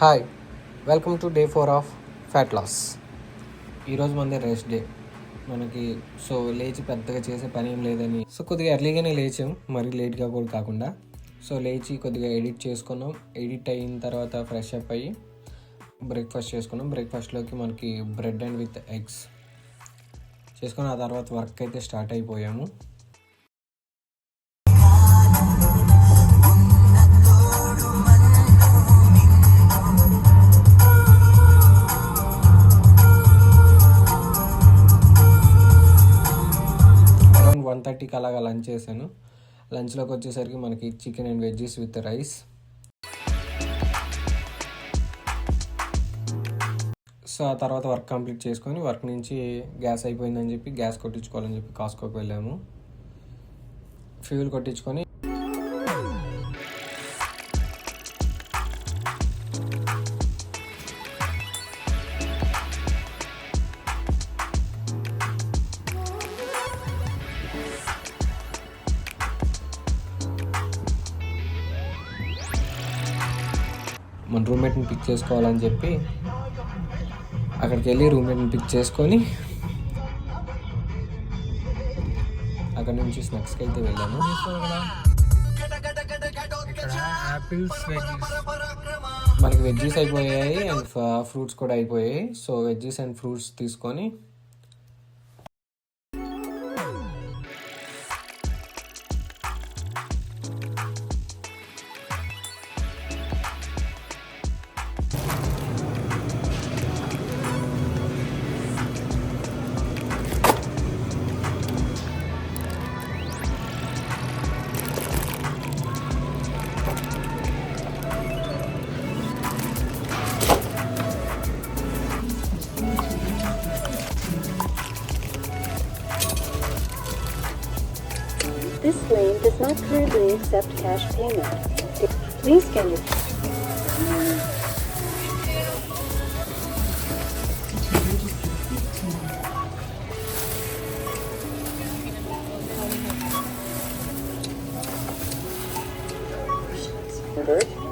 Hi, welcome to day 4 of fat loss. ఈరోజు మనది rest day మనకి. సో లేచి పెద్దగా చేసే పని ఏం లేదని కొద్దిగా ఎర్లీగానే లేచాం, మరీ లేట్గా కూడా కాకుండా. సో లేచి కొద్దిగా ఎడిట్ చేసుకున్నాం. ఎడిట్ అయిన తర్వాత ఫ్రెష్ అప్ అయ్యి బ్రేక్ఫాస్ట్ చేసుకున్నాం. బ్రేక్ఫాస్ట్లోకి మనకి బ్రెడ్ అండ్ విత్ ఎగ్స్ చేసుకుని ఆ తర్వాత వర్క్ అయితే స్టార్ట్ అయిపోయాము. అరౌండ్ 1:30కి అలాగా లంచ్ చేశాను. లంచ్లోకి వచ్చేసరికి మనకి chicken and veggies with rice. So ఆ తర్వాత వర్క్ కంప్లీట్ చేసుకొని వర్క్ నుంచి గ్యాస్ అయిపోయిందని చెప్పి గ్యాస్ కొట్టించుకోవాలని చెప్పి కాస్కోకి వెళ్ళాము. ఫ్యూల్ కొట్టించుకొని మన రూమ్మేట్ని పిక్ చేసుకోవాలని చెప్పి అక్కడికి వెళ్ళి రూమ్మేట్ని పిక్ చేసుకొని అక్కడ నుంచి స్నాక్స్కి అయితే వెళ్ళాము. మనకి వెజ్జీస్ అయిపోయాయి అండ్ ఫ్రూట్స్ కూడా అయిపోయాయి. సో వెజ్జీస్ అండ్ ఫ్రూట్స్ తీసుకొని This lane does not currently accept cash payment. Please scan your...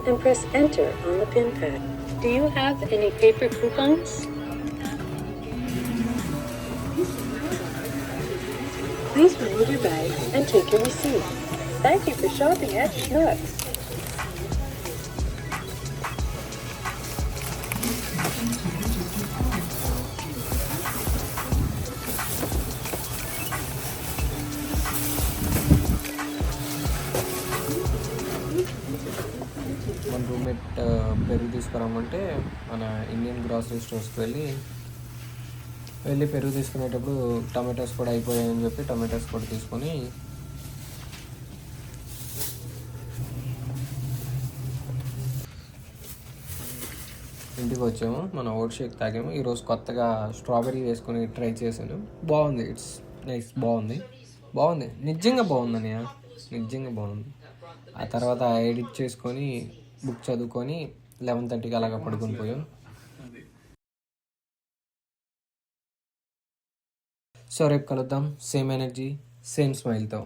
and press enter on the pin pad. Do you have any paper coupons? Please remove your bag and take your receipt. Thank you for shopping at Schnucks. మన roommate పెరుగు తీసుకురామంటే మన Indian grocery స్టోర్స్కి వెళ్ళి పెరుగు తీసుకునేటప్పుడు tomatoes కూడా అయిపోయాయని చెప్పి tomatoes కూడా తీసుకొని ఇంటికి వచ్చాము. మన ఓట్ షేక్ తాగాము. ఈరోజు కొత్తగా స్ట్రాబెర్రీ వేసుకొని ట్రై చేశాను. బాగుంది, ఇట్స్ నైస్, బాగుంది నిజంగా బాగుందని, నిజంగా బాగుంది. ఆ తర్వాత ఎడిట్ చేసుకొని బుక్ చదువుకొని 11:30కి అలాగా పడుకొని పోయాం. సో రేపు కలుద్దాం, సేమ్ ఎనర్జీ సేమ్ స్మైల్తో.